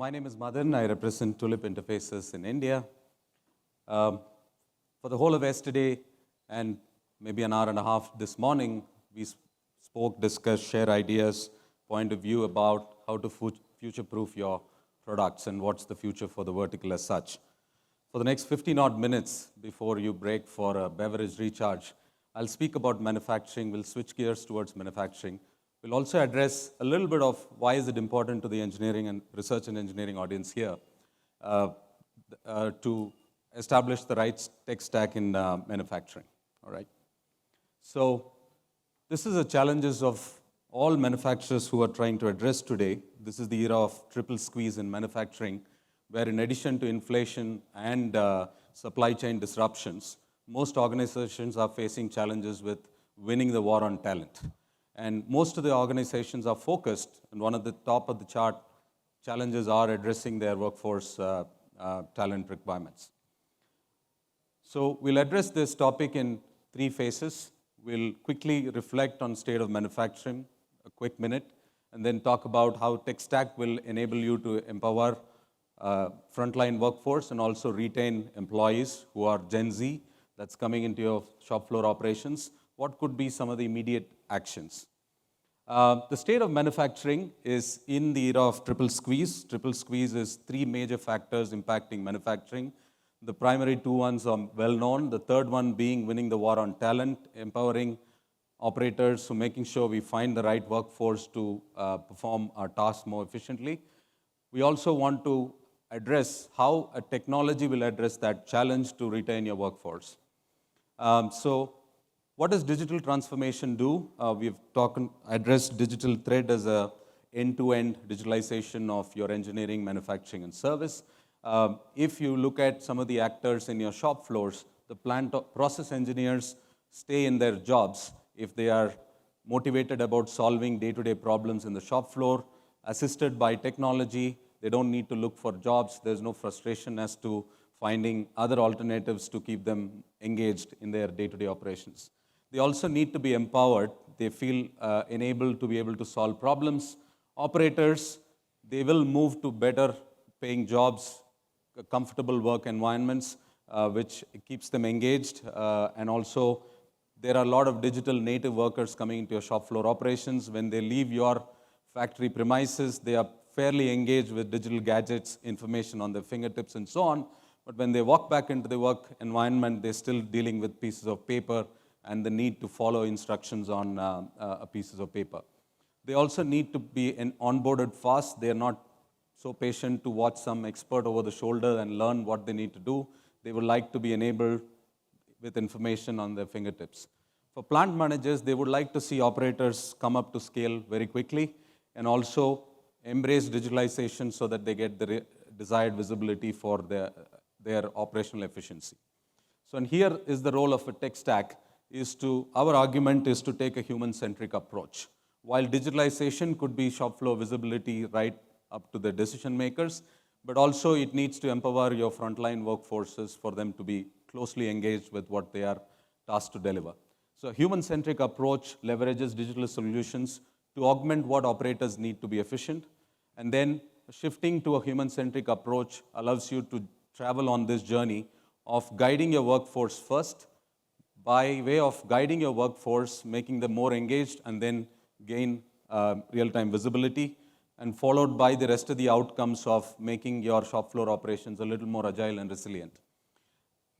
My name is Madhan. I represent Tulip Interfaces in India. Um, for the whole of yesterday and maybe an hour and a half this morning, we spoke, discussed, share ideas, point of view about how to future-proof your products and what's the future for the vertical as such. For the next 15 odd minutes before you break for a beverage recharge, I'll speak about manufacturing. We'll switch gears towards manufacturing. We'll also address a little bit of why is it important to the engineering and research and engineering audience here to establish the right tech stack in manufacturing. All right. So this is the challenges of all manufacturers who are trying to address today. This is the era of triple squeeze in manufacturing, where in addition to inflation and supply chain disruptions, most organizations are facing challenges with winning the war on talent. And most of the organizations are focused, and one of the top of the chart challenges are addressing their workforce talent requirements. So we'll address this topic in three phases. We'll quickly reflect on state of manufacturing, a quick minute, and then talk about how tech stack will enable you to empower frontline workforce and also retain employees who are Gen Z that's coming into your shop floor operations. What could be some of the immediate actions? The state of manufacturing is in the era of triple squeeze. Triple squeeze is three major factors impacting manufacturing. The primary two ones are well known. The third one being winning the war on talent, empowering operators, so making sure we find the right workforce to perform our tasks more efficiently. We also want to address how a technology will address that challenge to retain your workforce. So what does digital transformation do? We've addressed digital thread as a end-to-end digitalization of your engineering, manufacturing, and service. If you look at some of the actors in your shop floors, the plant process engineers stay in their jobs if they are motivated about solving day-to-day problems in the shop floor, assisted by technology. They don't need to look for jobs. There's no frustration as to finding other alternatives to keep them engaged in their day-to-day operations. They also need to be empowered. They feel enabled to be able to solve problems. Operators, they will move to better paying jobs, comfortable work environments, which keeps them engaged. And also, there are a lot of digital native workers coming into your shop floor operations. When they leave your factory premises, they are fairly engaged with digital gadgets, information on their fingertips, and so on. But when they walk back into the work environment, they're still dealing with pieces of paper and the need to follow instructions on pieces of paper. They also need to be onboarded fast. They are not so patient to watch some expert over the shoulder and learn what they need to do. They would like to be enabled with information on their fingertips. For plant managers, they would like to see operators come up to scale very quickly and also embrace digitalization so that they get the desired visibility for their operational efficiency. So, and here is the role of a tech stack. Our argument is to take a human-centric approach. While digitalization could be shop floor visibility right up to the decision makers, but also it needs to empower your frontline workforces for them to be closely engaged with what they are tasked to deliver. So a human-centric approach leverages digital solutions to augment what operators need to be efficient, and then shifting to a human-centric approach allows you to travel on this journey of guiding your workforce first, by way of guiding your workforce, making them more engaged, and then gain real-time visibility, and followed by the rest of the outcomes of making your shop floor operations a little more agile and resilient.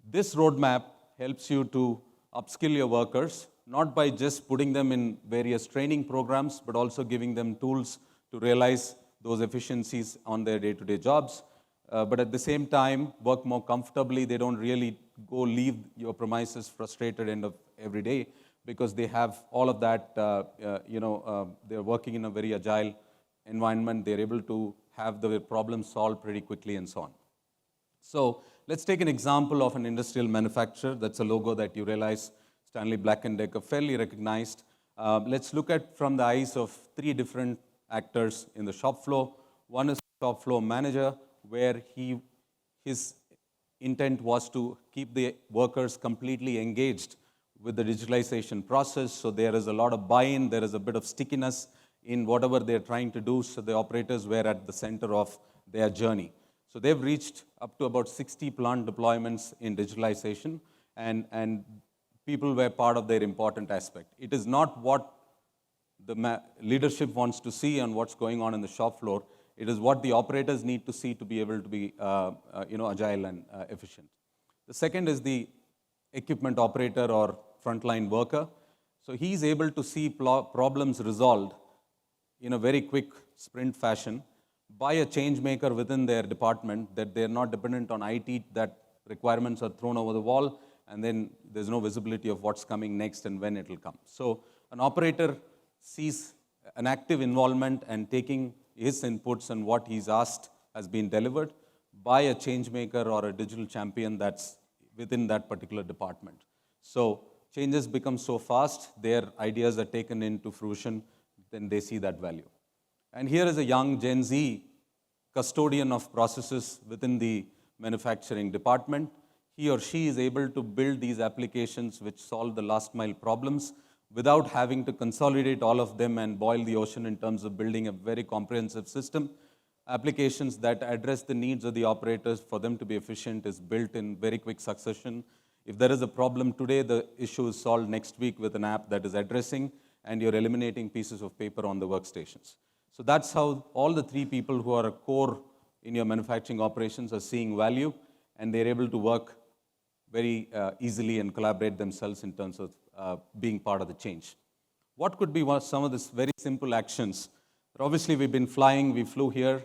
This roadmap helps you to upskill your workers, not by just putting them in various training programs, but also giving them tools to realize those efficiencies on their day-to-day jobs. But at the same time, work more comfortably. They don't really go leave your premises frustrated end of every day because they have all of that, they're working in a very agile environment. They're able to have the problem solved pretty quickly and so on. So let's take an example of an industrial manufacturer. That's a logo that you realize Stanley Black & Decker, fairly recognized. Let's look at from the eyes of three different actors in the shop floor. One is shop floor manager, where his intent was to keep the workers completely engaged with the digitalization process. So there is a lot of buy-in, there is a bit of stickiness in whatever they're trying to do. So the operators were at the center of their journey. So they've reached up to about 60 plant deployments in digitalization, and people were part of their important aspect. It is not what the leadership wants to see and what's going on in the shop floor. It is what the operators need to see to be able to be agile and efficient. The second is the equipment operator or frontline worker. So he's able to see problems resolved in a very quick sprint fashion by a change maker within their department, that they're not dependent on IT, that requirements are thrown over the wall and then there's no visibility of what's coming next and when it will come. So an operator sees an active involvement and taking his inputs and what he's asked has been delivered by a change maker or a digital champion that's within that particular department. So changes become so fast, their ideas are taken into fruition, then they see that value. And here is a young Gen Z custodian of processes within the manufacturing department. He or she is able to build these applications which solve the last mile problems without having to consolidate all of them and boil the ocean in terms of building a very comprehensive system. Applications that address the needs of the operators for them to be efficient is built in very quick succession. If there is a problem today, the issue is solved next week with an app that is addressing, and you're eliminating pieces of paper on the workstations. So that's how all the three people who are a core in your manufacturing operations are seeing value, and they're able to work very easily and collaborate themselves in terms of being part of the change. What could be some of these very simple actions? Obviously, we've been flying, we flew here.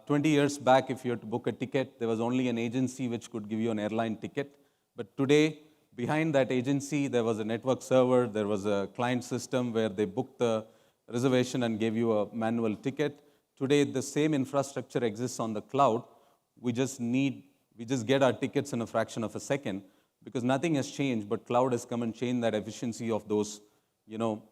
20 years back, if you had to book a ticket, there was only an agency which could give you an airline ticket. But today, behind that agency, there was a network server, there was a client system where they booked the reservation and gave you a manual ticket. Today, the same infrastructure exists on the cloud. We just get our tickets in a fraction of a second because nothing has changed, but cloud has come and changed that efficiency of those,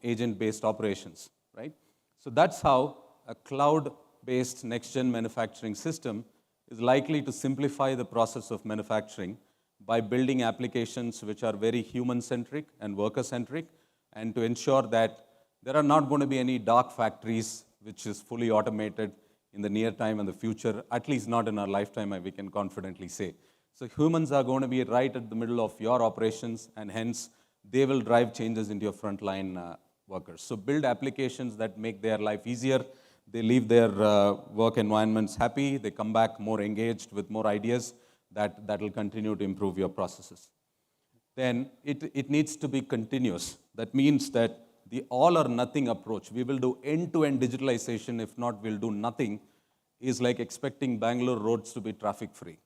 agent-based operations, right? So that's how a cloud-based next-gen manufacturing system is likely to simplify the process of manufacturing by building applications which are very human-centric and worker-centric, and to ensure that there are not going to be any dark factories which is fully automated in the near time and the future, at least not in our lifetime, we can confidently say. So humans are going to be right at the middle of your operations, and hence they will drive changes into your frontline workers. So build applications that make their life easier. They leave their work environments happy. They come back more engaged with more ideas that will continue to improve your processes. Then it needs to be continuous. That means that the all or nothing approach, we will do end-to-end digitalization, if not we'll do nothing, is like expecting Bangalore roads to be traffic-free,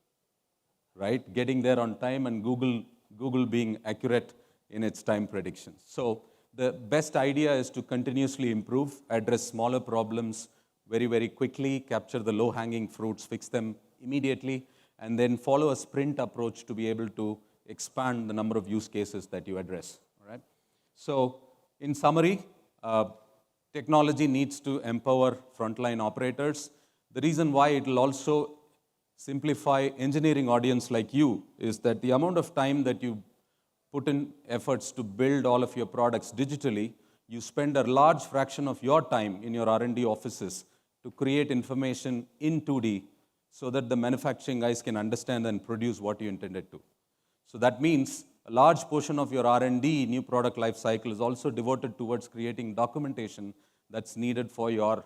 right? Getting there on time and Google being accurate in its time predictions. So the best idea is to continuously improve, address smaller problems very, very quickly, capture the low-hanging fruits, fix them immediately, and then follow a sprint approach to be able to expand the number of use cases that you address, all right? So in summary, technology needs to empower frontline operators. The reason why it will also simplify engineering audience like you is that the amount of time that you put in efforts to build all of your products digitally, you spend a large fraction of your time in your R&D offices to create information in 2D so that the manufacturing guys can understand and produce what you intended to. So that means a large portion of your R&D, new product life cycle, is also devoted towards creating documentation that's needed for your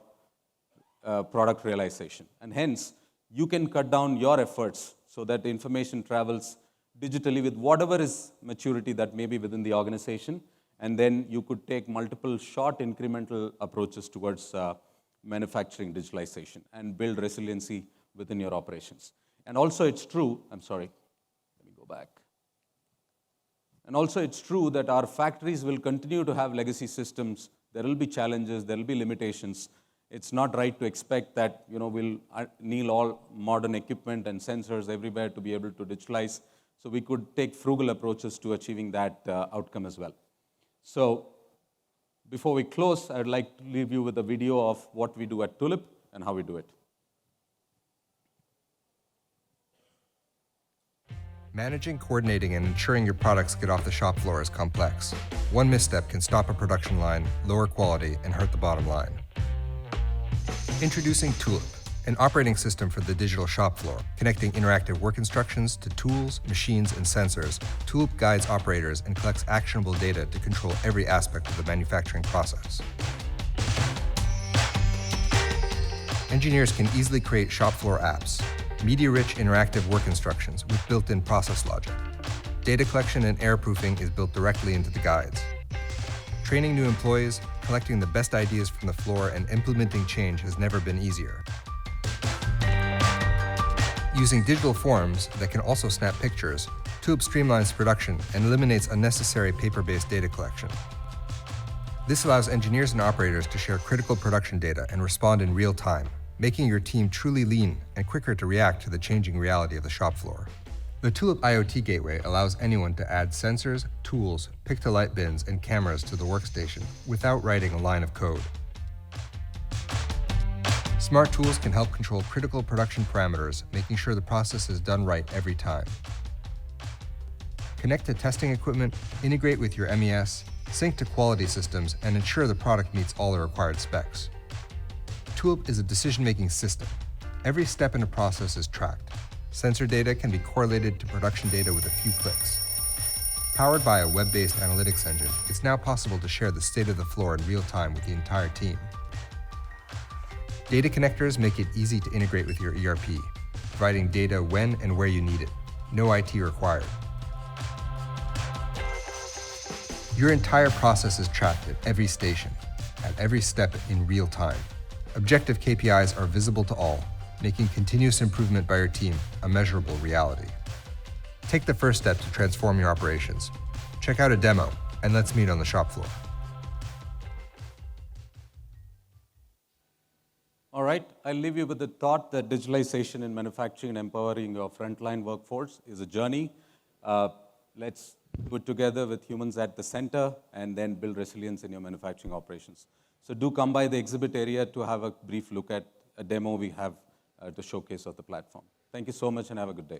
product realization. And hence, you can cut down your efforts so that the information travels digitally with whatever is maturity that may be within the organization, and then you could take multiple short incremental approaches towards manufacturing digitalization and build resiliency within your operations. And also it's true, let me go back. And also it's true that our factories will continue to have legacy systems. There will be challenges, there will be limitations. It's not right to expect that we'll need all modern equipment and sensors everywhere to be able to digitalize. So we could take frugal approaches to achieving that outcome as well. So before we close, I'd like to leave you with a video of what we do at Tulip and how we do it. Managing, coordinating, and ensuring your products get off the shop floor is complex. One misstep can stop a production line, lower quality, and hurt the bottom line. Introducing Tulip, an operating system for the digital shop floor, connecting interactive work instructions to tools, machines, and sensors. Tulip guides operators and collects actionable data to control every aspect of the manufacturing process. Engineers can easily create shop floor apps, media-rich interactive work instructions with built-in process logic. Data collection and error-proofing is built directly into the guides. Training new employees, collecting the best ideas from the floor, and implementing change has never been easier. Using digital forms that can also snap pictures, Tulip streamlines production and eliminates unnecessary paper-based data collection. This allows engineers and operators to share critical production data and respond in real time, making your team truly lean and quicker to react to the changing reality of the shop floor. The Tulip IoT Gateway allows anyone to add sensors, tools, pick-to-light bins, and cameras to the workstation without writing a line of code. Smart tools can help control critical production parameters, making sure the process is done right every time. Connect to testing equipment, integrate with your MES, sync to quality systems, and ensure the product meets all the required specs. Tulip is a decision-making system. Every step in a process is tracked. Sensor data can be correlated to production data with a few clicks. Powered by a web-based analytics engine, it's now possible to share the state of the floor in real time with the entire team. Data connectors make it easy to integrate with your ERP, providing data when and where you need it. No IT required. Your entire process is tracked at every station, at every step in real time. Objective KPIs are visible to all, making continuous improvement by your team a measurable reality. Take the first step to transform your operations. Check out a demo, and let's meet on the shop floor. All right, I'll leave you with the thought that digitalization in manufacturing and empowering your frontline workforce is a journey. Let's do it together with humans at the center and then build resilience in your manufacturing operations. So do come by the exhibit area to have a brief look at a demo we have to showcase of the platform. Thank you so much and have a good day.